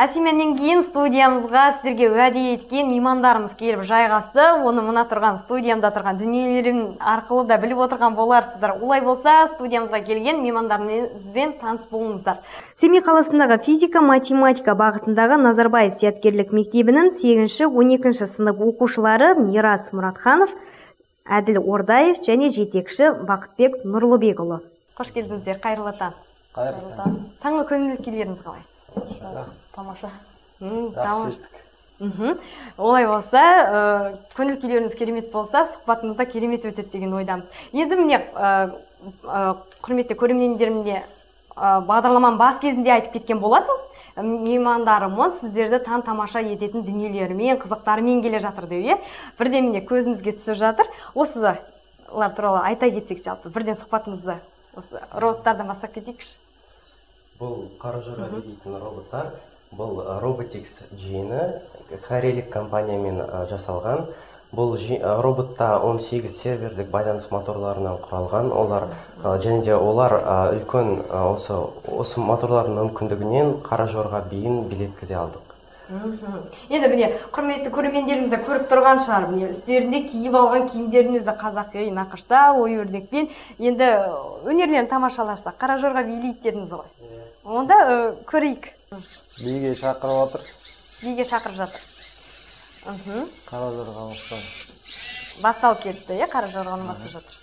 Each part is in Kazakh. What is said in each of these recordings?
Әсименен кейін студиямызға сіздерге уәде еткен меймандарымыз келіп жайғасты. Оны мына тұрған студиямда тұрған дүниелерім арқылы да біліп отырған боларсыздар. Олай болса, студиямызға келген меймандарымызбен таныс болыңыздар. Семей қаласындағы физика-математика бағытындағы Назарбаев зияткерлік мектебінің 8-12 сынып оқушылары Мирас Мұратханов, Әділ Ордаев және жетекші Бақытбек Нұрлыбекұлы. Қош келдіңіздер, қайырлы таң. Қайырлы таң. Таңғы көңіл-күйлеріңіз қалай? Тамаша. Олай болса, көңіл-күйлеріңіз керемет болса, сұхбатымызда керемет өтеді деген ойдамыз. Енді міне, құрметті көрермендерімде бағдарламаның бас кезінде айтып кеткен болатын. Меймандарымыз сіздерді таң-тамаша ететін дүниелерімен, қызықтарымен келе жатыр деп, бірден міне көзімізге түсіп жатыр. Осылар туралы айта кетсек жалпы, бірден сұхбатымызды осы роботтардан бастап кетейікші. Бұл қара-жорға дейтін роботтар, бұл Robotics жиыны корейлік компаниямен жасалған. Бұл роботта 18 серверлік байланыс моторларынан құралған. Және де олар үлкен осы моторлардың мүмкіндігінен қара-жорға бейін билеткізе алдық. Енді міне, құрметті көрермендерімізді көріп тұрған шығар, міне үстерінде киіп алған киімдеріміз қазақы нақышта, ою-өрнекпен. Енді өнерлерін тамашаласақ, қара-жорға билейді ғой. Онда көрейік. Биге шақырып отыр. Биге шақырып жатыр. Қара-жорға басталды. Басталып кетті, қара-жорғаны бастап жатыр.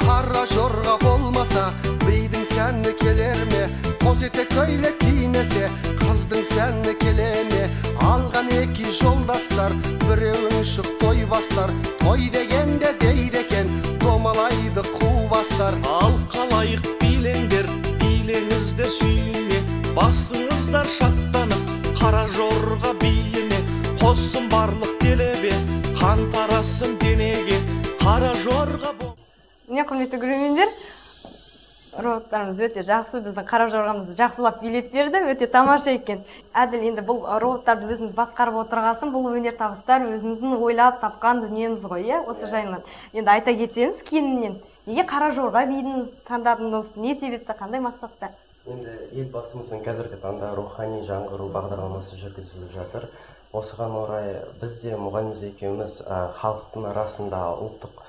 Қара-жорға болмаса, бидің сәні келер ме? Қос етек көйлек кимесе, қыздың сәні келе ме? Алған екі жолдастар, біреуің шық той бастар. Той дегенде дейді екен, домалайды қу бастар. Ал қалайық билеңдер, билеңізді сүйіне, басыңыздар шаттанып, қара-жорға биіне. Қосын барлық делебе, қан тарасын денеге, қара-жорға бол. Міне, құрметті көрермендер, роботтарымыз өте жақсы, біздің қара-жорғамызды жақсылап билеп берді, өте тамаша екен. Әділ, енді бұл роботтарды өзіңіз басқарып отырғасын, бұл өнер табыстар өзіңіздің ойлап тапқан дүниеңіз ғой, осы жайынан. Енді айта кетсеңіз, кейіннен неге қара-жорға биін таңдадыңыз, не себепті, қандай мақсатта? Енді елбасымыздың қазіргі таңда рухани жаңғыру бағдарламасы жүргізіліп жатыр. Осыған орай бізде мұғаліміз екеуміз халықтың арасында ұлттық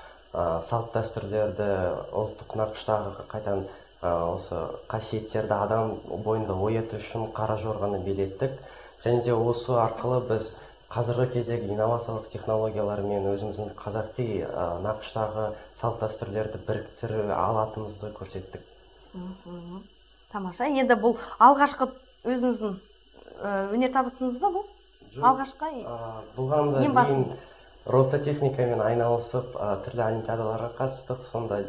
салт дәстүрлерді, ұлттық нақыштағы қайтан осы қасиеттерді адам бойында ояту үшін қара-жорғаны билеттік. Және де осы арқылы біз қазіргі кездегі инновациялық технологиялармен өзіміздің қазақи нақыштағы салт дәстүрлерді біріктіре алатынымызды көрсеттік. Тамаша. Енді бұл алғашқы өзіңіздің өнер табысыңыз ба бұл? Алғашқы? Бұған да дейін робототехникамен айналысып, түрлі олимпиадаларға қатыстық, сонда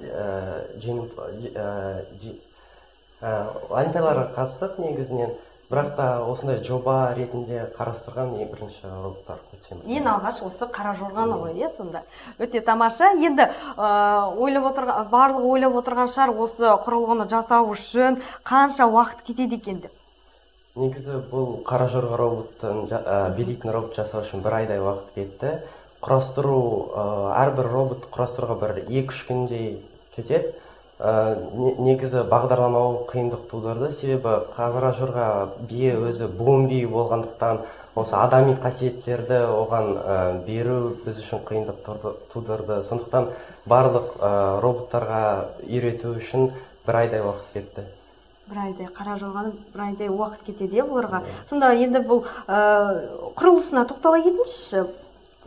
олимпиадаларға қатыстық негізінен, бірақ та осындай жоба ретінде қарастырған бірінші роботтар өтсем. Ең алғаш осы қара-жорғаны ғой, сонда. Өте тамаша. Енді барлығы ойлап отырған шығар, осы құрылғыны жасау үшін қанша уақыт кетеді екен деп? Негізі бұл қара-жорға роботтың билейтін робот жасау үшін 1 айдай уақыт кетті. Құрастыру, әрбір робот құрастыруға 1-2 күндей кетеді. Негізі бағдарламау қиындық тудырды, себебі қара-жорға бие өзі буын бие болғандықтан, осы адами қасиеттерді оған беру біз үшін қиындық тудырды. Сондықтан барлық роботтарға үйрету үшін 1 айдай уақыт кетті. 1 айдай, қара-жорғаны 1 айдай уақыт кетеді бұларға. Сонда енді бұл құрылысына тоқтала кетіңізші.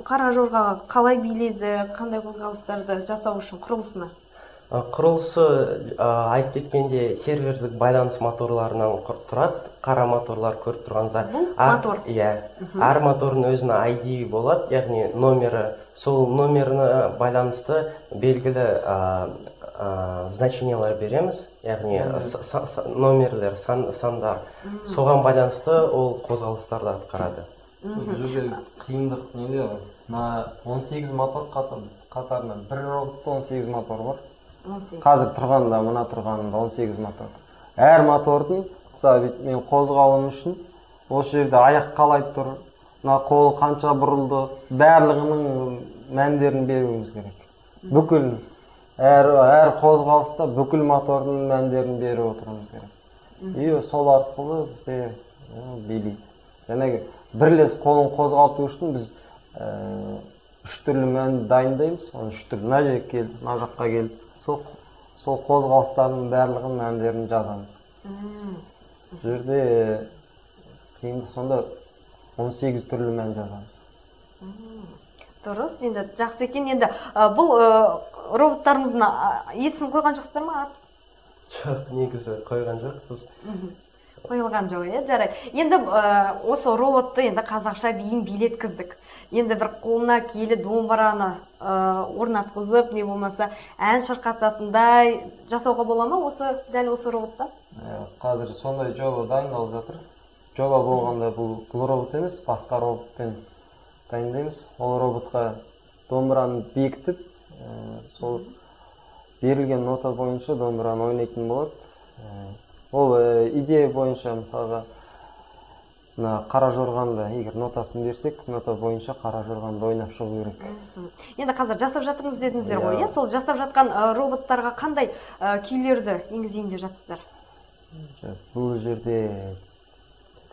Қара-жорғаға қалай биледі, қандай қозғалыстарды жасау үшін құрылысына? Құрылысы айтып кеткенде серверлік байланыс моторларынан тұрады. Қара моторлар көріп тұрғаныңызда. Бұл мотор? Иә. Әр мотордың өзінің ID болады, яғни номері. Сол номеріне байланысты белгілі значениялар береміз, яғни номерлер, сандар. Соған байланысты ол қозғалыстарды атқарады. Жүрге қиындық неде? 18 мотор қатарынан. Бір роботта 18 мотор бар. Қазір тұрғанда, мұна тұрғанда 18 мотор. Әр мотордың, мен қозғалым үшін, осы жерде аяқ қалай тұр, қолы қанша бұрылды, барлығының мәндерін беруіміз керек. Бүкіл, әр қозғалыста бүкіл мотордың мәндерін беріп отыруымыз керек. И сол арқылы бізде билейді. Жаңағы бірлес қолын қозғалту үшін біз 3 түрлі мәнді дайындаймыз. Оны 3 түрлі мына жерге келді, мына жаққа келді. Сол қозғалыстардың барлығын мәндерін жазамыз. Бұл жерде қиындық сонда 18 түрлі мән жазамыз. Дұрыс, енді жақсы екен. Енді бұл роботтарымыздың есім қойған жоқсыздар ма? Жоқ, негізі қойған жоқпыз. Қойылған жоқ, жарайды. Енді осы роботты енді қазақша биін билеткіздік. Енді бір қолына киелі домбыраны орнатқызып, не болмаса ән шырқататындай жасауға бола ма дәл осы роботта? Қазір сондай жоба дайындалып жатыр. Жоба болғанда бұл робот емес, басқа роботпен дайындаймыз. Ол роботқа домбыраны бекітіп, сол берілген нота бойынша домбыраны ойнайтын болады. Ол идея бойынша мысалға қара жорғанда егер нотасын берсек, нота бойынша қара жорғанды ойнап шығу керек. Енді қазір жасап жатырмыз дедіңіздер ғой, сол жасап жатқан роботтарға қандай күйлерді енгізейін деп жатсыздар? Бұл жерде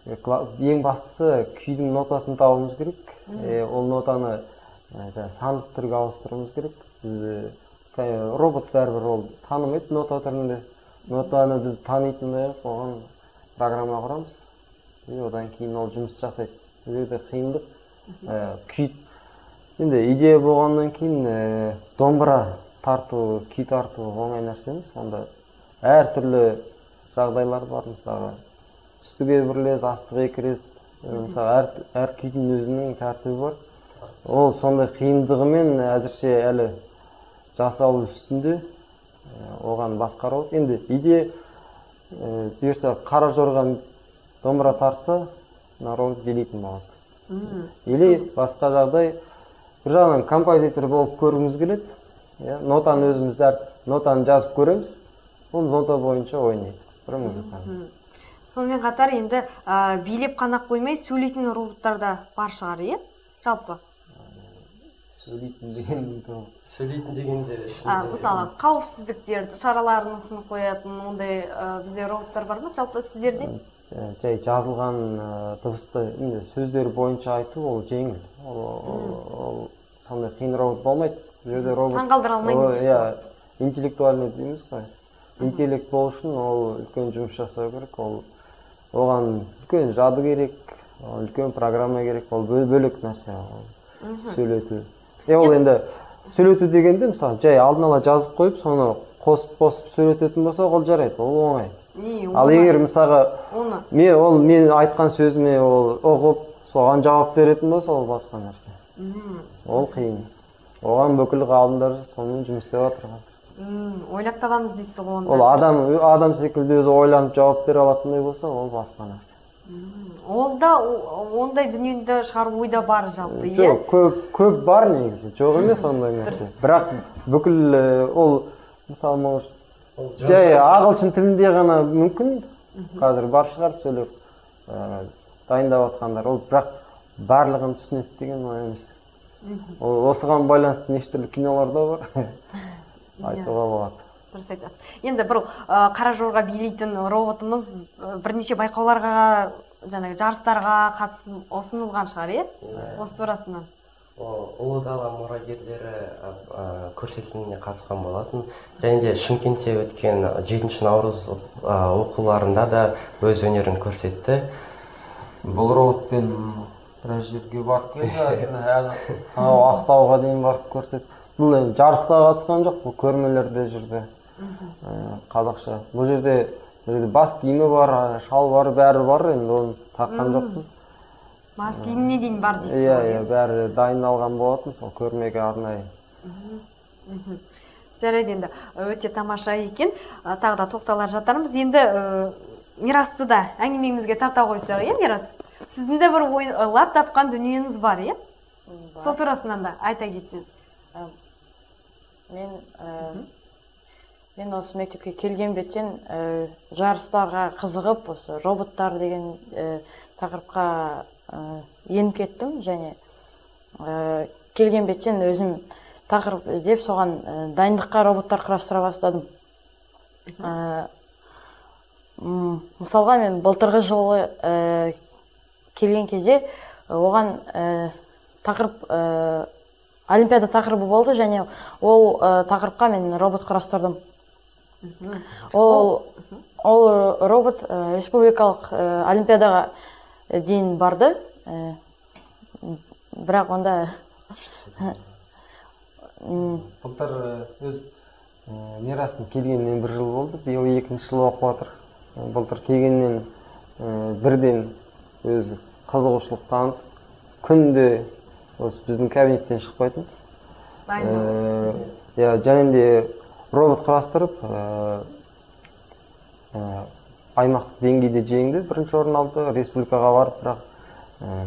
ең бастысы күйдің нотасын табуымыз керек. Ол нотаны сандық түрге ауыстыруымыз керек. Біз робот бәрібір ол танымайды нота түрінде. Нотаны біз танитындай оған программа құрамыз. Одан кейін ол жұмыс жасайды. Бұл жерде қиындық күй. Енді идея болғаннан кейін домбыра тарту, күй тарту оңай нәрсе емес. Онда әртүрлі жағдайлар бар. Мысалы, үстіге бірлез, астыға кірез. Мысалы, әр күйдің өзінің тәртібі бар. Ол сондай қиындығымен әзірше әлі жасау үстінде. Оған басқару. Енді идея бұйырса қара жорған домбыра тартса, робот билейтін болады. Или басқа жағдай, бір жағынан композитор болып көргіміз келеді. Нотаны өзіміз нотаны жазып көреміз. Ол нота бойынша ойнайды. Бір музыканы. Сонымен қатар енді билеп қана қоймай сөйлейтін роботтар да бар шығар, жалпы? Сөйлейтін дегенде мысалы қауіпсіздіктерді шараларын ұсынып қоятын ондай бізде роботтар бар ма жалпы сіздерде? Жай жазылған дыбысты сөздер бойынша айту ол жеңіл. Ол сондай қиын робот болмайды. Таңғалдыра алмаймыз. Интеллектуальный дейміз ғой. Интеллект болу үшін ол үлкен жұмыс жасау керек. Оған үлкен жады керек, үлкен программа керек. Ол бөлек нәрсе. Сөйлету. Ол енді сөйлету дегенде мысалы жай алдын ала жазып қойып, соны қосып сөйлететін болса, ол жарайды, ол оңай. Ал егер мысалға мен айтқан сөзіме ол оқып, соған жауап беретін болса, ол басқа нәрсе. Ол қиын. Оған бүкіл ғалымдар сонымен жұмыс істеп жатыр. Ойлап табамыз дейсіз ғой. Ол адам секілді өзі ойланып жауап бере алатындай болса, ол басқа нәрсе. Ол да ондай дүниені шығару ойда бар жалпы, Жоқ, көп бар негізі. Жоқ емес ондай нәрсе. Бірақ бүкіл ол мысалы жай ағылшын тілінде ғана мүмкін. Қазір бар шығар сөйлеп дайындап жатқандар. Ол бірақ барлығын түсінеді деген ой емес. Осыған байланысты неше түрлі кинолар да бар. Айтуға болады. Дұрыс айтасыз. Енді бір қара жорға билейтін роботымыз бірнеше байқауларға, жарыстарға қатысып ұсынылған шығар, осы турасынан. Ұлы дала мұрагерлері көрсетіліміне қатысқан болатын. Және де Шымкентте өткен 7 наурыз оқуларында да өз өнерін көрсетті. Бұл роботпен біраз жерге барып келді, Ақтауға дейін барып көрсетті. Бұл жарысқа қатысқан жоқ, бұл көрмелерде жүрді. Қазақша. Бұл жерде бас киімі бар, шал бар, бәрі бар, енді оны таққан жоқпыз. Бас киіміне дейін бар дейсіз. Бәрі дайындалған болатын, сол көрмеге арнайы. Жарайды, енді өте тамаша екен. Тағы да тоқталар жатармыз. Енді Мирасты да әңгімемізге тарта қойсақ, Мирас? Сіздің де бір ойлап тапқан дүниеңіз бар, сол турасынан да айта кетсеңіз. Мен осы мектепке келген беттен жарыстарға қызығып, осы роботтар деген тақырыпқа еніп кеттім, және келген беттен өзім тақырып іздеп, соған дайындыққа роботтар құрастыра бастадым. мысалға мен былтырғы жылы келген кезде оған тақырып олимпиада тақырыбы болды және ол тақырыпқа мен робот құрастырдым. Ол робот республикалық олимпиадаға дейін барды, бірақ онда былтыр өз Мирастың келгеннен 1 жыл болды, биыл 2-ші жыл оқып жатыр. Былтыр келгеннен бірден өз қызығушылық танытып, күнде осы біздің кабинеттен шықпайтын. Және де робот құрастырып, аймақтық деңгейде жеңді, 1-ші орын алды, республикаға барып, бірақ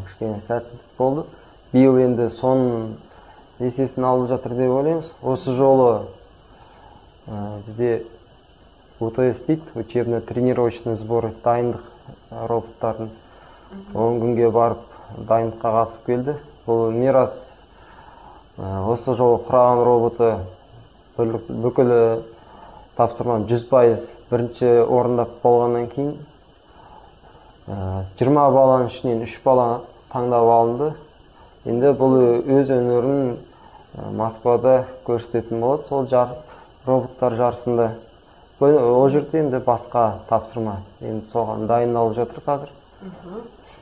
кішкене сәтсіздік болды. Биыл енді соның есесін алып жатыр деп ойлаймыз. Осы жолы бізде УТС дейді, учебно-тренировочный сбор, дайындық роботтардың 10 күнге барып дайындыққа қатысып келді. Бұл Мирас осы жолы құраған роботы бүкіл тапсырманы 100% бірінші орындап болғаннан кейін 20 баланың ішінен 3 бала таңдап алынды. Енді бұл өз өнерін Москвада көрсететін болады, сол роботтар жарысында. Ол жерде енді басқа тапсырма, енді соған дайындалып жатыр қазір.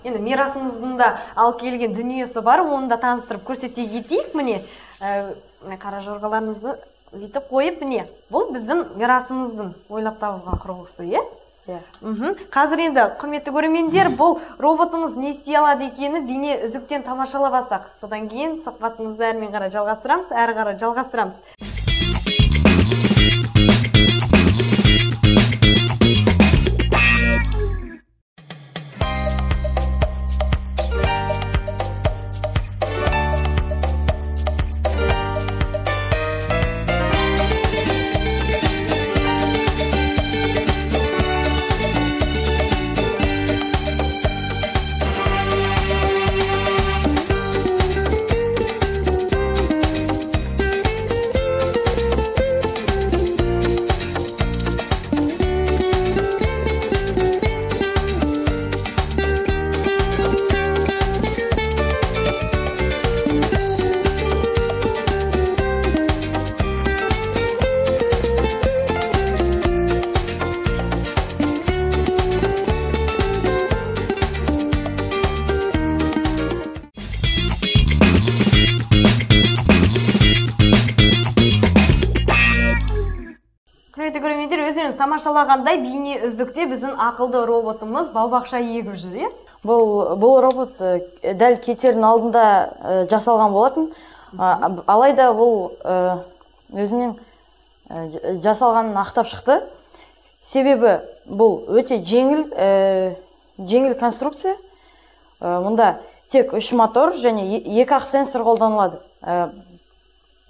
Енді Мирасымыздың да ал келген дүниесі бар, оны да таныстырып көрсете кетейік. Міне, қара жорғаларымызды бүйтіп қойып, міне, бұл біздің Мирасымыздың ойлап табылған құрылғысы, е? Қазір енді құрметті көрермендер, бұл роботымыз не істей алады екені бейне үзіктен тамашалап алсақ. Содан кейін сұхбатымызды әрмен қарай жалғастырамыз. Тамашалағандай бейне үздікте біздің ақылды роботымыз бау-бақша егіп жүр. Бұл робот дәл кетердің алдында жасалған болатын. Алайда бұл өзінің жасалғанын ақтап шықты. Себебі бұл өте жеңіл конструкция. Мұнда тек 3 мотор және 2 сенсор қолданылады.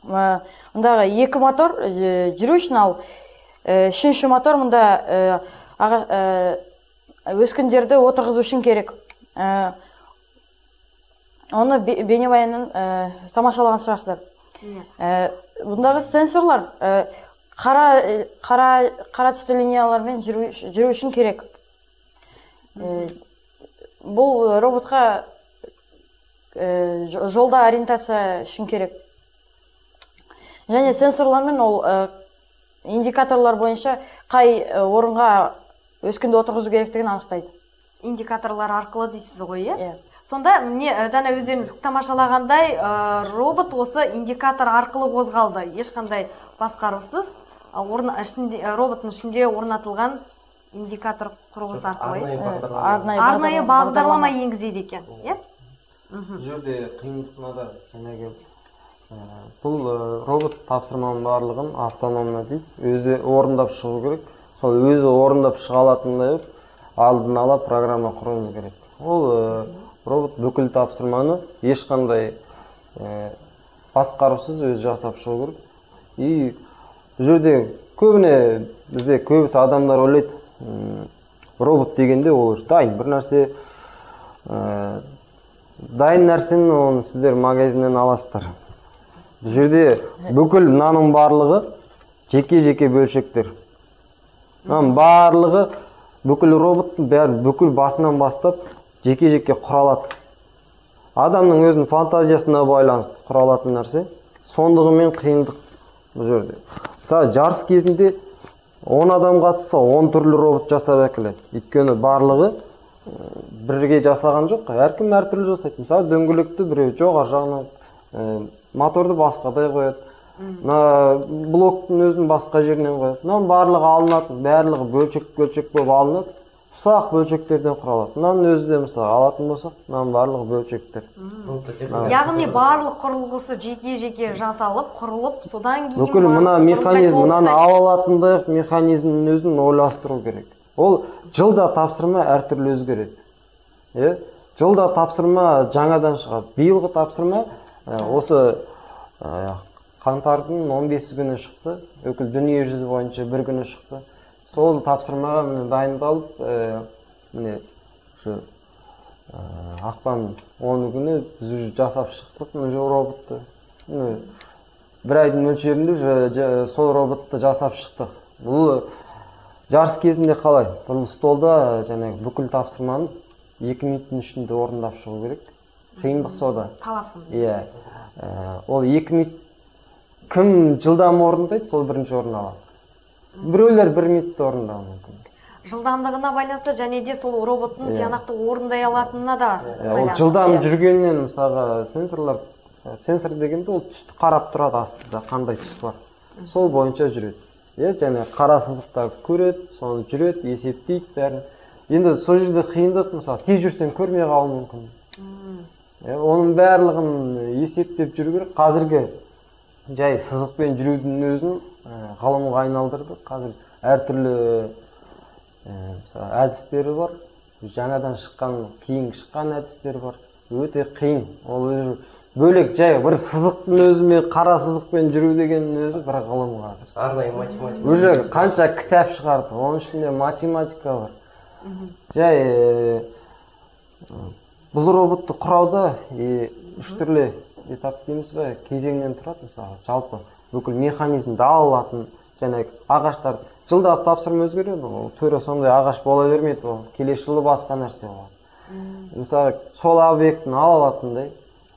Мұндағы 2 мотор жүру үшін, ал 3-ші мотор мұнда өскіндерді отырғызу үшін керек. Оны бейнебаянын тамашалаған шығарсыздар. Бұндағы сенсорлар қара түсті линиялармен жүру үшін керек. Бұл роботқа жолда ориентация үшін керек. Және сенсорлармен ол индикаторлар бойынша қай орынға өскінді отырғызу керектігін анықтайды. Индикаторлар арқылы дейсіз ғой, е? Сонда, міне жаңа өздеріңіз тамашалағандай, робот осы индикатор арқылы қозғалды. Ешқандай басқарусыз, роботтың ішінде орнатылған индикатор құрылғысы арқылы. Арнайы бағдарлама енгізеді екен, е? Жүрде қиындықына да жаңағы бұл робот тапсырманың барлығын автономна дейді. Өзі орындап шығу керек. Сол өзі орындап шыға алатындай алдын ала программа құруыңыз керек. Ол робот бүкіл тапсырманы ешқандай басқарусыз өзі жасап шығу керек. И жүрде көбіне бізде көбісі адамдар ойлайды, робот дегенде ол дайын бір нәрсе, дайын нәрсені оны сіздер магазиннен аласыздар. Бұл жерде бүкіл мынаның барлығы жеке-жеке бөлшектер. Барлығы бүкіл роботтың бәрі бүкіл басынан бастап жеке-жеке құралады. Адамның өзінің фантазиясына байланысты құралатын нәрсе. Сондығы мен қиындық бұл жерде. Мысалы, жарыс кезінде 10 адам қатысса, 10 түрлі робот жасап әкеледі. Өйткені барлығы бірге жасаған жоқ, әркім әртүрлі жасайды. Мысалы, дөңгелекті біреу жоғары жағынан, моторды басқадай қояды. Блоктың өзін басқа жерінен қояды. Мынаның барлығы алынатын, барлығы бөлшек болып алынады. Ұсақ бөлшектерден құралады. Мынаның өзі де мысалы алатын болсақ, мынаның барлығы бөлшектер. Яғни барлық құрылғысы жеке-жеке жасалып, құрылып, содан кейін бүкіл мына механизм, мынаны ала алатындай механизмнің өзін ойластыру керек. Ол жылда тапсырма әртүрлі өзгереді. Жылда тапсырма жаңадан шығады. Биылғы тапсырма осы қаңтардың 15 күні шықты. Өкіл дүние жүзі бойынша бір күні шықты. Сол тапсырмаға дайындалып, ақпан 10 күні біз жасап шықтық роботты. Бір айдың мөлшерінде сол роботты жасап шықтық. Бұл жарыс кезінде қалай? Бұл столда бүкіл тапсырманы 2 минуттың ішінде орындап шығу керек. Қиындық сода. Талапсың. Ол 2 минут кім жылдам орындайды, сол бірінші орын алады. Біреулер 1 минутта орындауы мүмкін. Жылдамдығына байланысты және де сол роботтың тиянақты орындай алатынына да байланысты. Ол жылдам жүргеннен мысалға сенсор дегенде ол түсті қарап тұрады астында, қандай түс бар. Сол бойынша жүреді. Және қара сызықтарды көреді, соны жүреді, есептейді бәрін. Енді сол жерде қиындық, мысалы, тез жүрсең көрмей қалуы мүмкін. Оның барлығын есептеп жүру керек. Қазіргі жай сызықпен жүрудің өзін ғылымға айналдырды. Қазір әртүрлі әдістері бар. Жаңадан шыққан, кейін шыққан әдістері бар. Өте қиын. Ол бөлек жай бір сызықтың өзімен, қара сызықпен жүру дегеннің өзі бір ғылымға. Арнайы математика. Уже қанша кітап шығарды. Оның ішінде математика бар. Жай бұл роботты құрауда 3 түрлі этап дейміз бе, кезеңнен тұрады. Мысалы, жалпы бүкіл механизмді алатын, және ағаштар жылда тапсырма өзгереді. Ол түрі сондай ағаш бола бермейді, ол келесі жылы басқа нәрсе болады. Мысалы, сол объектіні алатындай,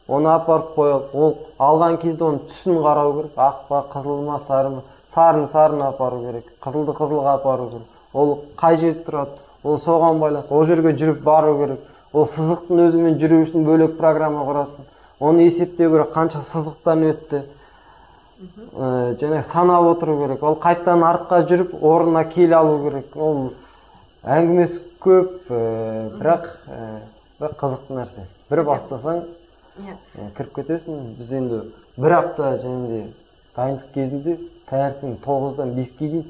оны апарып қойып, ол алған кезде оның түсін қарау керек. Ақ па, қызыл ма, сары ма, сарын апару керек, қызылды қызылға апару керек. Ол қай жерде тұрады, ол соған байланысты, ол жерге жүріп бару керек. Ол сызықтың өзімен жүру үшін бөлек программа құрасың. Оны есептеу керек, қанша сызықтан өтті. Және санап отыру керек. Ол қайттан артқа жүріп, орнына келе алу керек. Ол әңгімесі көп, бірақ қызықты нәрсе. Бір бастасаң, кіріп кетесің. Біз енді бір апта және дайындық кезінде таңертең 9-дан 5-ке дейін,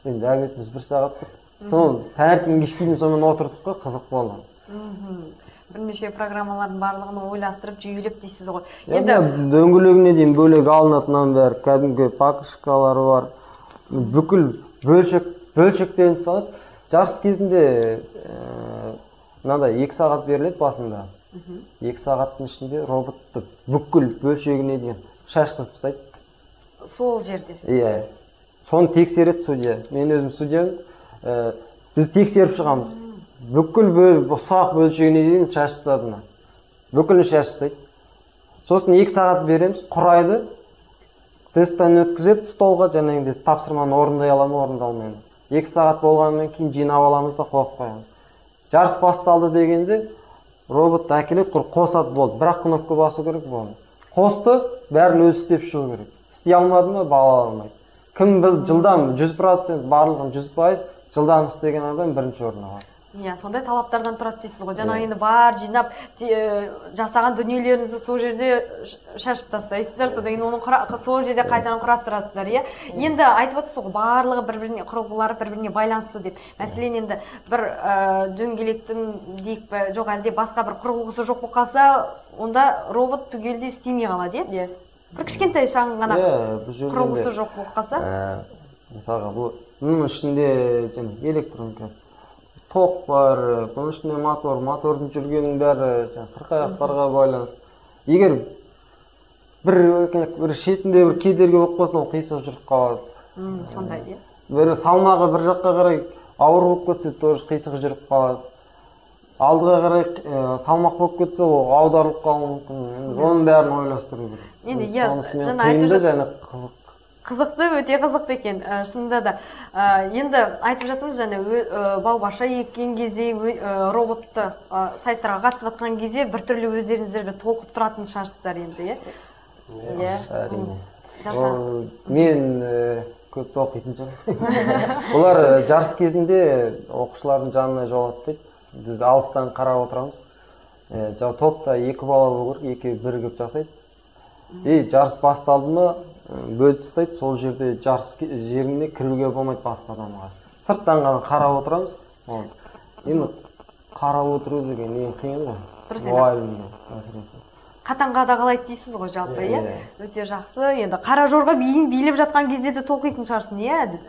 енді обедіміз 1 сағат тұр. Сол таңертең кешке дейін сонымен отырдық қой, қызық болды. Бірнеше программалардың барлығын ойластырып, жүйелеп дейсіз ғой. Енді дөңгелегіне дейін бөлек алынатыннан бәрі кәдімгі пакышкалары бар. Бүкіл бөлшектен салады. Жарыс кезінде мынандай 2 сағат беріледі басында. 2 сағаттың ішінде роботты бүкіл бөлшегіне дейін шашқызып тастайды. Сол жерде. Иә. Соны тексереді судья. Мен өзім судьям. Біз тексеріп шығамыз. Бүкіл ұсақ бөлшегіне дейін шашып тастады. Бүкілін шашып тастайды. Сосын 2 сағат береміз, құрайды. Тесттен өткізеді столға, және тапсырманы орындай аламын, орындалмаймын. 2 сағат болғаннан кейін жинап аламыз да қойып қоямыз. Жарыс басталды дегенде робот әкеледі, қосады болды. Бірақ кнопка басу керек болды. Қосты, бәрін өзі істеп шығу керек. Істей алмады ма, бала алмайды. Кім жылдам 100%, барлығын 100% жылдам істеген адам бірінші орын алады. Сондай талаптардан тұрады дейсіз ғой. Жаңа енді бар жинап жасаған дүниелеріңізді сол жерде шашып тастайсыздар, содан кейін оны сол жерде қайтадан құрастырасыздар. Енді айтып отырсыз ғой, барлығы бір-біріне, құрылғылары бір-біріне байланысты деп. Мәселен, енді бір дөңгелектің дейік пе, жоқ әлде басқа бір құрылғысы жоқ болып қалса, онда робот түгелдей істемей қалады, иә? Бір кішкентай шағын ғана құрылғысы жоқ болып қалса? Мысалға, бұның ішінде электроника, тоқ бар, бұның ішінде мотордың жүргенің бәрі қырқаяқтарға байланысты. Егер бір шетінде бір кедергі болып қалса, ол қисық жүріп қалады. Сондай, иә. Бір салмағы бір жаққа қарай ауыр болып кетсе тоже қисық жүріп қалады. Алдыға қарай салмақ болып кетсе ол аударылып қалуы мүмкін. Оның бәрін ойластыру керек. Енді жаңа айтып және қызық. Қызықты, өте қызықты екен. Шынында да. Енді айтып жатырмыз және бау-бақша еккен кезде, роботты сайыстарға қатысып жатқан кезде біртүрлі өздеріңіздерді толқып тұратын шығарсыздар енді, иә? Әрине. Мен көп толқитын шығармын. Олар жарыс кезінде оқушылардың жанына жолатпайды. Біз алыстан қарап отырамыз. Топта 2 бала болу керек, 2 бірігіп жасайды. Жарыс басталды ма, бөліп тастайды, сол жерде жарыс жеріне кіруге болмайды басқа адамға. Сырттан ғана қарап отырамыз. Енді қарап отыру деген ең қиын ғой. Қатаң қадағалайды дейсіз ғой жалпы, иә? Өте жақсы. Енді қара жорға биін билеп жатқан кезде де толқитын шығарсың, иә?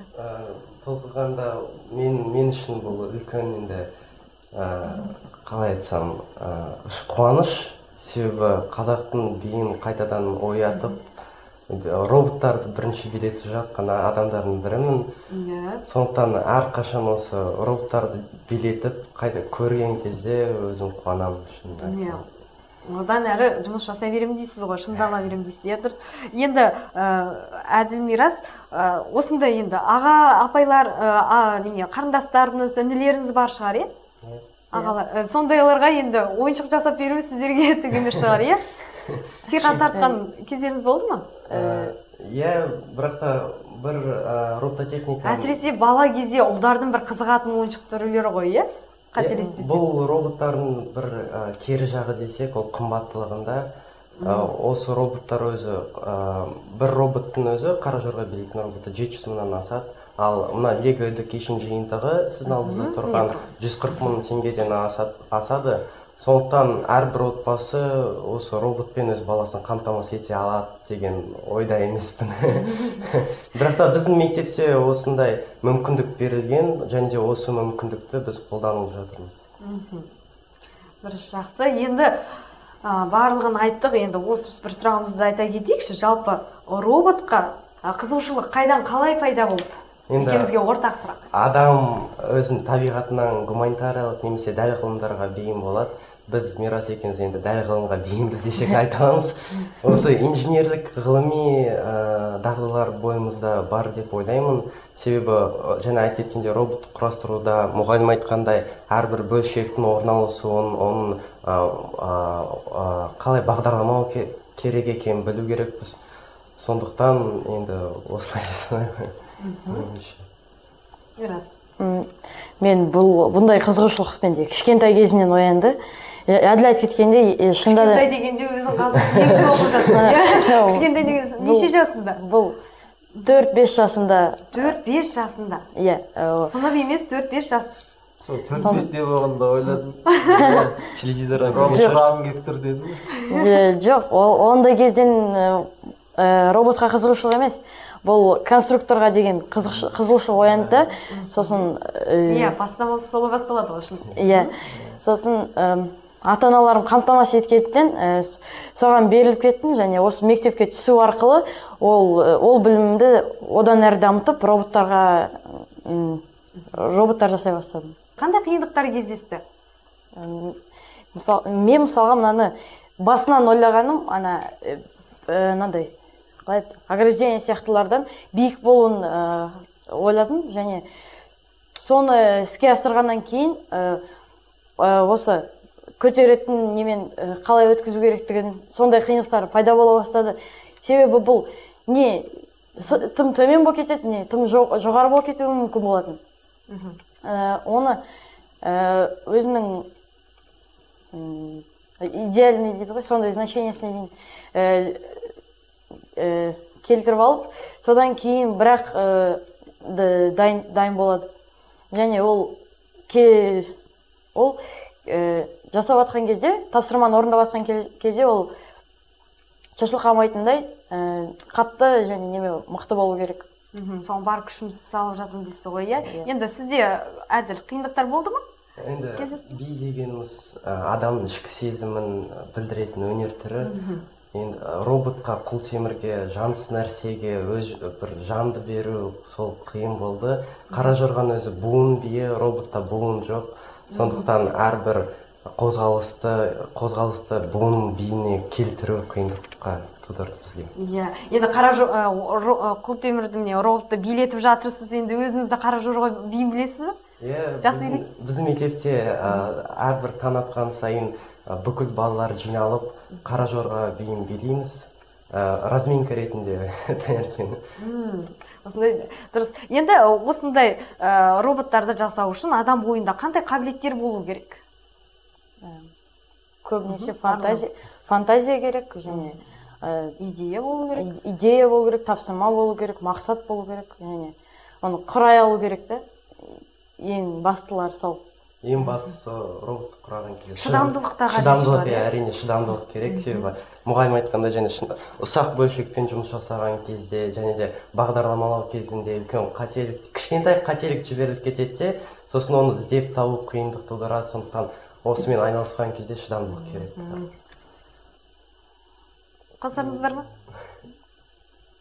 Толқығанда мен үшін бұл үлкен енді қалай айтсам, қуаныш, себебі қазақтың биін қайтадан оятып, роботтарды бірінші билетіп жатқан адамдардың бірімін. Сондықтан әрқашан осы роботтарды билетіп, қайта көрген кезде өзім қуанамын үшін. Одан әрі жұмыс жасай беремін дейсіз ғой, шыңдала беремін дейсіз, иә, дұрыс. Енді Әділ Мирас, осындай енді аға, апайлар, қарындастарыңыз, інілеріңіз бар шығар, иә? Ағалар, сондайларға енді ойыншық жасап беру сіздерге түк емес шығар, иә? Сыйға тартқан кездеріңіз болды ма? Иә, бірақ та бір робототехника. Әсіресе бала кезде ұлдардың бір қызығатын ойыншық түрлері ғой, иә? Қателеспесем. Бұл роботтардың бір кері жағы десек, ол қымбаттылығында. Осы роботтар өзі, бір роботтың өзі, қара жорға билейтін роботы 700 мыңнан асады. Ал мына Lego Education жиынтығы сіздің алдыңызда тұрған 140 мың теңгеден асады. Сондықтан әрбір отбасы осы роботпен өз баласын қамтамасыз ете алады деген ойда емеспін. Бірақ та біздің мектепте осындай мүмкіндік берілген, және де осы мүмкіндікті біз қолданып жатырмыз. Дұрыс, жақсы. Енді барлығын айттық. Енді осы бір сұрағымызды айта кетейікші. Жалпы роботқа қызығушылық қайдан қалай пайда болды? Екеумізге ортақ сұрақ. Адам өзінің табиғатынан гуманитариялық немесе дәл ғылымдарға бейім болады. Біз Мирас екеуміз енді дәл ғылымға бейімбіз десек айта аламыз. Осы инженерлік ғылыми дағдылар бойымызда бар деп ойлаймын. Себебі жаңа айтып кеткендей роботты құрастыруда мұғалім айтқандай әрбір бөлшектің орналасуын, оның қалай бағдарламау керек екенін білу керекпіз. Сондықтан енді осылай санаймын. Мен бұндай қызығушылықпен де кішкентай кезімнен оянды. Әділ айтып кеткендей, шында да... Кішкентай дегенде өзің қазір студент болып жатсың. Кішкентай деген неше жасында? Бұл 4-5 жасымда. 4-5 жасында? Иә. Сынып емес, 4-5 жас. 4-5 деп оғанда ойладым. Теледидар робот кептір дедім. Жоқ, ондай кезден роботқа қызығушылық емес. Бұл конструкторға деген қызығушылық оянды. Сосын... Иә, бастамасы солы басталады ғой. Иә. Сосын ата-аналарым қамтамасыз еткендіктен соған беріліп кеттім, және осы мектепке түсу арқылы ол білімімді одан әрі дамытып, роботтар жасай бастадым. Қандай қиындықтар кездесті? Мен мысалға мынаны басынан ойлағаным, мынандай ограждение сияқтылардан биік болуын ойладым, және соны іске асырғаннан кейін осы көтеретін немен қалай өткізу керектігін, сондай қиындықтар пайда бола бастады. Себебі бұл не тым төмен болып кетеді, не тым жоғары болып кетуі мүмкін болатын. Оны өзінің идеальный дейді ғой, сондай значениесіне келтіріп алып, содан кейін бірақ дайын болады. Және ол жасап атқан кезде, тапсырманы орындап атқан кезде ол шашылқамайтындай қатты және неме мықты болу керек. Соған бар күшімізді салып жатырмын дейсіз ғой, иә? Енді сізде Әділ қиындықтар болды ма? Енді би дегеніміз адамның ішкі сезімін білдіретін өнер түрі. енді роботқа, құлтемірге, жансыз нәрсеге өз бір жанды беру сол қиын болды. Қара жорғаның өзі буын бие, роботта буын жоқ. Сондықтан әрбір қозғалысты буын биіне келтіру қиындыққа тудырды бізге. Иә, енді құлтемірді міне роботты билетіп жатырсыз, енді өзіңізді қара жорға биін білесіз бе? Иә, жақсы билейсіз? Біз мектепте әрбір таң атқан сайын бүкіл балалар жиналып қара жорға биін билейміз. Разминка ретінде таңертең. Осындай дұрыс. Енді осындай роботтарды жасау үшін адам бойында қандай қабілеттер болу керек? Көбінесе фантазия керек, және идея болу керек. Идея болу керек, тапсырма болу керек, мақсат болу керек, және оны құрай алу керек та. Ең бастылар сол. Ең бастысы робот құраған кезде Шыдамдылық та қажет. Шыдамдылық, әрине шыдамдылық керек. Себебі мұғалім айтқанда және ұсақ бөлшекпен жұмыс жасаған кезде, және де бағдарламалау кезінде үлкен қателік, кішкентай қателік жіберіліп кетеді, сосын оны іздеп табу қиындық тудырады. Сондықтан осымен айналысқан кезде шыдамдылық керек. Қосарыңыз бар ма?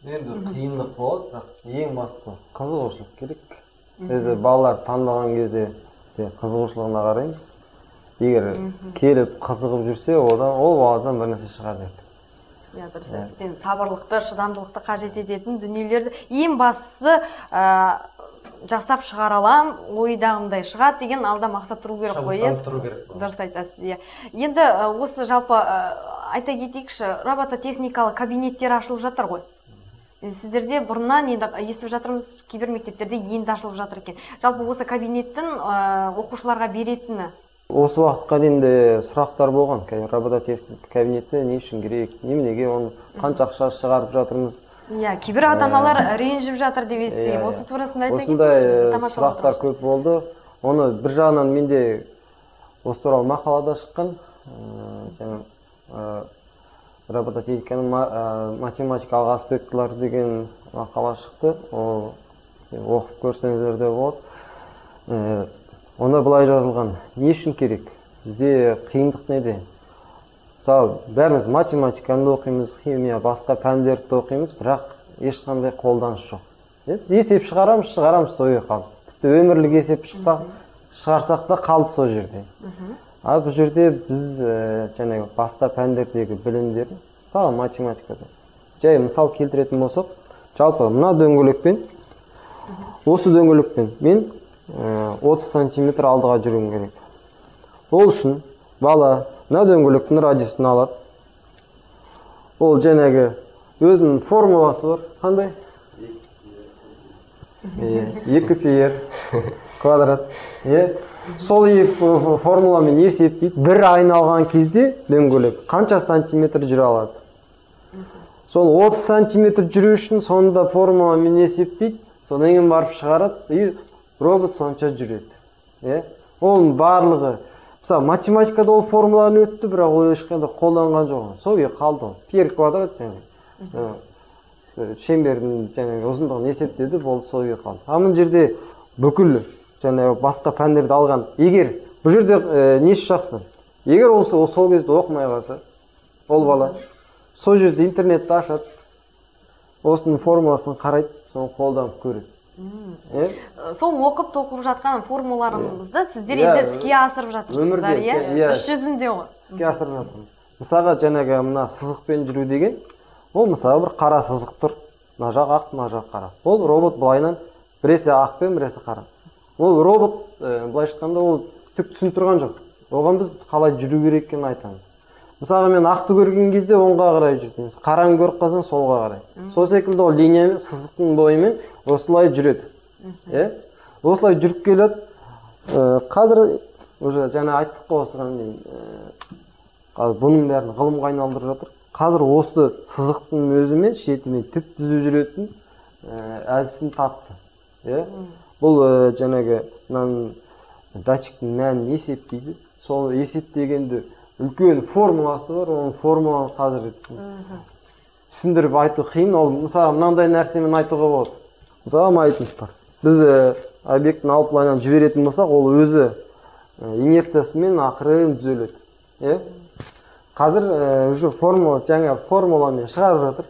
Енді қиындық болады, бірақ ең бастысы қызығушылық керек. Өзі балалар танымаған кезде қызығушылығына қараймыз. Егер келіп қызығып жүрсе, ол баладан бір нәрсе шығар дейді. Иә, дұрыс. Сен сабырлықты, шыдамдылықты қажет ететін дүниелерді ең бастысы жасап шығара алам, ойдағындай шығады деген алда мақсат тұру керек қой. Дұрыс айтасыз. Иә. Енді осы жалпы айта кетейікші, робототехникалық кабинеттер ашылып жатыр ғой. Сіздерде бұрыннан енді естіп жатырмыз, кейбір мектептерде енді ашылып жатыр екен. Жалпы осы кабинеттің оқушыларға беретіні? Осы уақытқа дейін де сұрақтар болған. Робототехника кабинеті не үшін керек, неменеге, оны қанша ақша шығарып жатырмыз. Иә, кейбір ата-аналар ренжіп жатыр деп естігем. Осы турасында айта кетіңізші. Осындай сұрақтар көп болды. Оны бір жағынан менде осы туралы мақалада шыққан. Робототехниканың математикалық аспектілері деген мақала шықты. Ол оқып көрсеңіздер де болады. Онда былай жазылған. Не үшін керек? Бізде қиындық неде? Мысалы, бәріміз математиканы оқимыз, химия, басқа пәндерді оқимыз, бірақ ешқандай қолданыс жоқ. Есеп шығарамыз, сол қалды. Тіпті өмірлік есеп шығарсақ та қалды сол жерде. Ал бұл жерде біз басқа пәндердегі білімдер, мысалы математикада, жай мысал келтіретін болсақ, жалпы мына дөңгелекпен, осы дөңгелекпен мен 30 сантиметр алдыға жүруім керек. Ол үшін бала мына дөңгелектің радиусын алады. Ол өзінің формуласы бар. Қандай? 2πr квадрат. Сол формуламен есептейді. Бір айналған кезде дөңгелек қанша сантиметр жүре алады. Сол 30 сантиметр жүру үшін сонда формуламен есептейді. Содан кейін барып шығарады, робот сонша жүреді. Оның барлығы, мысалы математикада ол формуланы өтті, бірақ ол ешқандай қолданған жоқ. Сол қалды. Пр квадрат шеңбердің ұзындығын есептеді, ол сол қалды. Амын жерде бүкіл басқа пәндерді алған. Егер бұл жерде несі жақсы? Егер ол сол кезде оқымай қалса, ол бала сол жерде интернетті ашады, осының формуласын қарайды, соны қолданып көреді. Сол оқып жатқан формулаларымызды сіздер енді іске асырып жатырсыздар, іс жүзінде ғой? Іске асырып жатырмыз. Мысалға мына сызықпен жүру деген, ол мысалы бір қара сызық тұр, мына жақ ақ, мына жақ қара. Ол робот былайынан біресе ақпен, біресе қара. Ол робот былай шыққанда ол түк түсініп тұрған жоқ. Оған біз қалай жүру керек екенін айтамыз. Мысалға мен ақты көрген кезде оңға қарай жүрдім. Қараны көріп қалсаң солға қарай. Сол секілді ол линиямен, сызықтың бойымен осылай жүреді. Осылай жүріп келеді. Қазір уже жаңа айттық қой осыған дейін. Бұның бәрін ғылымға айналдырып жатыр. Қазір осы сызықтың өзімен шетімен түп түзу жүретін әдісін тапты. Бұл датчиктің мәнін есептейді. Сол есептегенде үлкен формуласы бар, оның формуланы қазір түсіндіріп айту қиын. Ол мысалы мынандай нәрсемен айтуға болады. Мысалы айтып бар. Біз объекттің алып лайнан жіберетін болсақ, ол өзі инерциясымен ақырын түзеледі. қазір уже жаңа формуламен шығарып жатыр.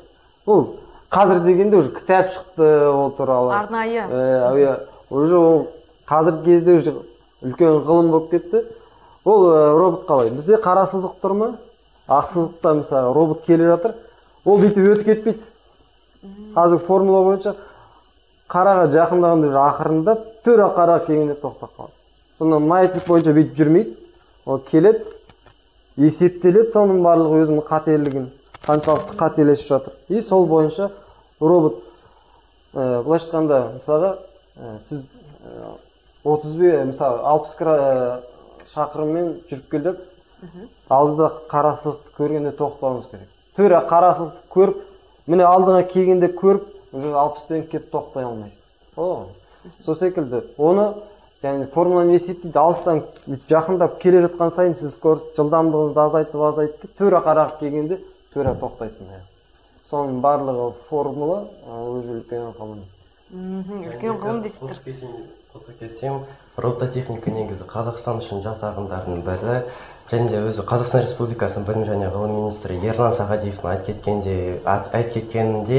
Ол қазір дегенде уже кітап шықты ол туралы. Арнайы. Уже ол қазіргі кезде уже үлкен ғылым болып кетті. Ол робот қалай? Бізде қара сызық тұр ма? Ақ сызықта мысалы робот келе жатыр. Ол бүйтіп өтіп кетпейді. Қазір формула бойынша қараға жақындағанда уже ақырындап тура қара келгенде тоқтап қалады. Сонда маятник бойынша бүйтіп жүрмейді. Ол келеді, есептеледі, соның барлығы өзінің қателігін, қаншалықты қателесіп жатыр. И сол бойынша робот былайша айтқанда, мысалға сіз 60 шақырыммен жүріп келе жатсыз. Алдыда қара сызықты көргенде тоқтауыңыз керек. Тура қара сызықты көріп, міне алдыңа келгенде көріп, уже 60-пен кетіп тоқтай алмайсыз. Сол секілді. Оны және формуланы есептейді, алыстан жақындап келе жатқан сайын сіз скорость жылдамдығыңызды азайтып, тура қараға келгенде тура тоқтайтын. Соның барлығы формула, өзі үлкен ғылым. Үлкен ғылым дейсіздер. Қоса кетсем, робототехника негізі Қазақстан үшін жасағандардың бірі, және де өзі Қазақстан Республикасының білім және ғылым министрі Ерлан Сағадиевтің айтып кеткенінде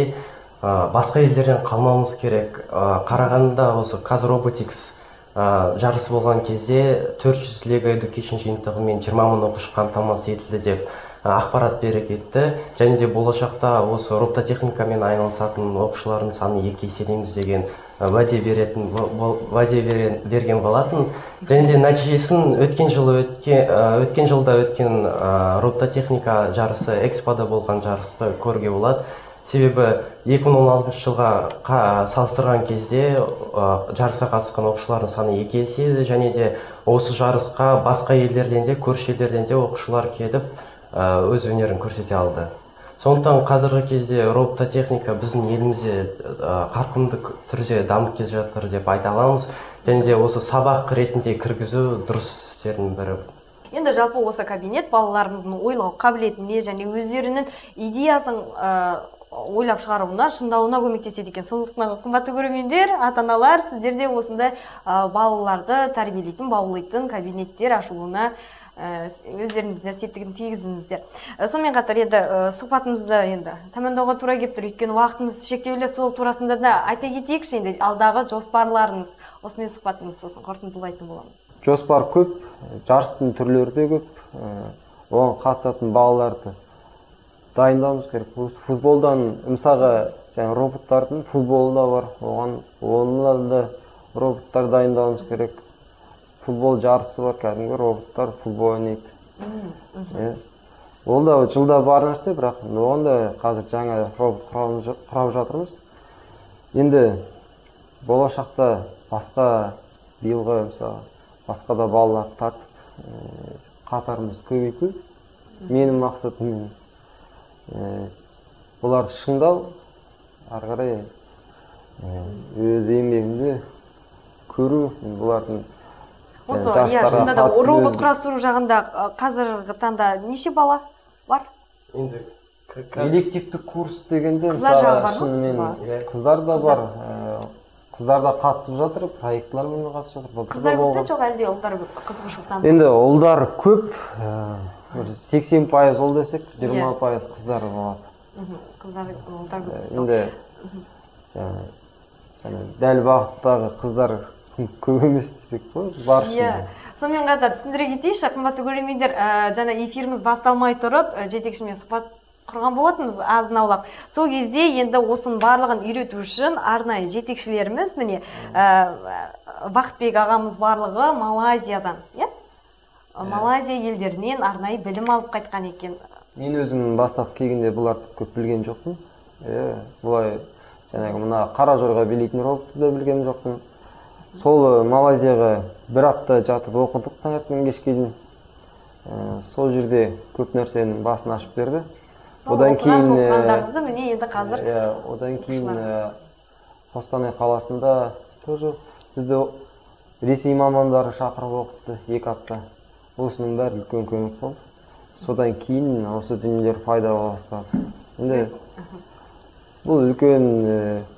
басқа елдерден қалмауымыз керек. Қарағандыда осы Казроботикс жарысы болған кезде 400 Lego Education жиынтығымен 20 мың оқушы қамтамасыз етілді деп ақпарат бере кетті. Және де болашақта осы робототехникамен айналысатын оқушылардың саны 2 еселейміз деген уәде берген болатын. Және де нәтижесін өткен жылда өткен робототехника жарысы, Экспода болған жарысты көруге болады. Себебі 2016 жылға салыстырған кезде жарысқа қатысқан оқушылардың саны 2 есе еді. Және де осы жарысқа басқа елдерден де, көрші елдерден де оқушылар келіп өз өнерін көрсете алды. Сондықтан қазіргі кезде робототехника біздің елімізде қарқынды түрде дамып келе жатыр деп айта аламыз. Және де осы сабақ ретінде кіргізу дұрыс істердің бірі. Енді жалпы осы кабинет балаларымыздың ойлау қабілетіне және өздерінің идеясын ойлап шығаруына, шыңдауына көмектеседі екен. Сондықтан қымбатты көрермендер, ата-аналар, сіздер де осындай балаларды тәрбиелейтін, баулайтын кабинеттер ашылуына өздеріңіздің септігін тигізіңіздер. Сонымен қатар енді сұхбатымызды енді тәмамдауға тура келіп тұр, өйткені уақытымыз шектеулі, сол турасында да айта кетейікші, енді алдағы жоспарларыңыз, осымен сұхбатымыз сосын қорытындылайтын боламыз. Жоспар көп, жарыстың түрлері де көп, оған қатысатын балаларды дайындауымыз керек. Футболдан, мысалға, роботтардың футболы да бар, оған да роботтар дайындауымыз керек. Футбол жарысы бар, кәдімгі роботтар футбол ойнайды. Ол да жылда бар нәрсе, бірақ оған да қазір жаңа робот құрап жатырмыз. Енді болашақта басқа биылғы, мысалы, басқа да балалар тартып, қатарымыз көбейту. Менің мақсатым бұларды шыңдау, ары қарай өз еңбегімде көру, бұлардың осы, шынында да робот құрастыру жағында қазіргі таңда неше бала бар? Енді элективті курс дегенде қыздар жағы бар ма? Қыздар да бар. Қыздар да қатысып жатыр, проектлармен қатысып жатыр. Қыздар көп пе, жоқ әлде ұлдар қызығушылықтан? Енді ұлдар көп, 80% ұл десек, 20% қыздар болады. Қыздар, ұлдар көп. Енді дәл бағыттағы қыздар көп емес десек бар. Сонымен қатар түсіндіре кетейінші, қымбатты көрермендер, жаңа эфиріміз басталмай тұрып, жетекшімен сұхбат құрған болатынбыз азын аулақ. Сол кезде енді осының барлығын үйрету үшін арнайы жетекшілеріміз, міне Бақытбек ағамыз барлығы Малайзиядан, Малайзия елдерінен арнайы білім алып қайтқан екен. Мен өзім бастап келгенде бұларды көп білген жоқпын. Бұлай жаңағы мына қара жорға билейтін роботты да білген жоқпын. Сол Малайзияға бір апта жатып оқыдық таңертең кешке дейін. Сол жерде көп нәрсенің басын ашып берді. Одан кейін Қостанай қаласында тоже бізді Ресей мамандары шақырып оқытты 2 апта. Осының бәрі үлкен көмек болды. Содан кейін осы дүниелер пайда бола бастады. Енді бұл үлкен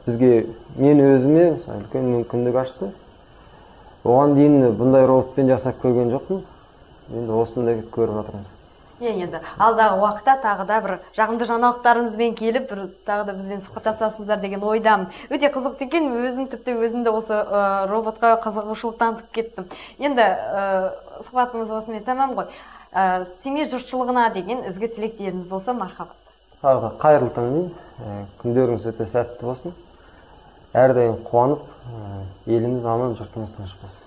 бізге, мен өзіме үлкен мүмкіндік ашты. Оған дейін бұндай роботпен жасап көрген жоқпын. Енді осындай көріп жатырмыз. Енді алдағы уақытта тағы да бір жағымды жаңалықтарыңызбен келіп, тағы да бізбен сұхбаттасасыздар деген ойдамын. Өте қызықты екен, өзімді осы роботқа қызығушылық танытып кеттім. Енді сұхбатымыз осымен тәмам ғой. Семей жұртшылығына деген ізгі тілектеріңіз болса, мархабат. Қайырлы таң деймін. Күндеріңіз өте сәтті болсын. Әрдайым қуанып, еліміз аман, жұртымыз тыныш болсын.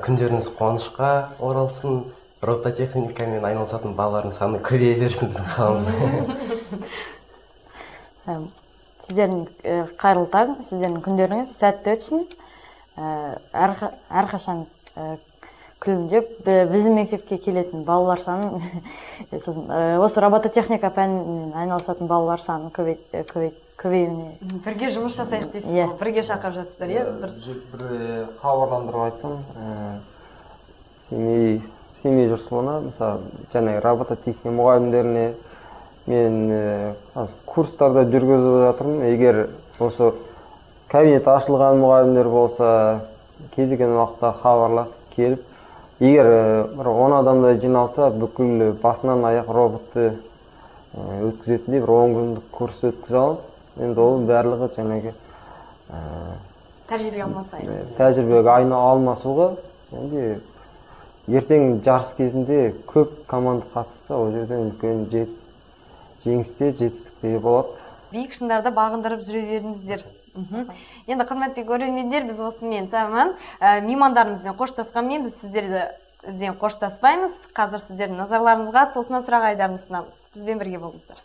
Күндеріңіз қуанышқа оралсын. Робототехникамен айналысатын балалардың саны көбейе берсін біздің қаламызда. Сіздердің қайырлы таң, сіздердің күндеріңіз сәтті өтсін. Әрқашан күлімдеп, біздің мектепке келетін балалар саны, осы робототехника пәнімен айналысатын балалар саны көбеюіне. Бірге жұмыс жасайық дейсіз, бірге шақырып жатсыздар, бір хабарландырып айтсам, Семей жұртшылығына, мысалы, жаңағы робототехника мұғалімдеріне мен курстарда жүргізіп жатырмын. Егер осы кабинет ашылған мұғалімдер болса, кез келген уақытта хабарласып келіп, егер бір 10 адамдай жиналса, бүкіл басынан аяқ роботты өткізетіндей бір 10 күндік курс өткізе аламын. Енді ол барлығы жаңағы тәжірибеге алмасуға, ертең жарыс кезінде көп команда қатысса, ол жерден үлкен жеңісте, жетістікте болады. Биік шыңдарда бағындырып жүре беріңіздер. Енді құрметті көрермендер, біз осымен тәмам меймандарымызбен қоштасқанмен біз сіздерден қоштаспаймыз. Қазір сіздердің назарларыңызға тосын сұрақ айдарын ұсынамыз. Бізбен бірге болыңыздар.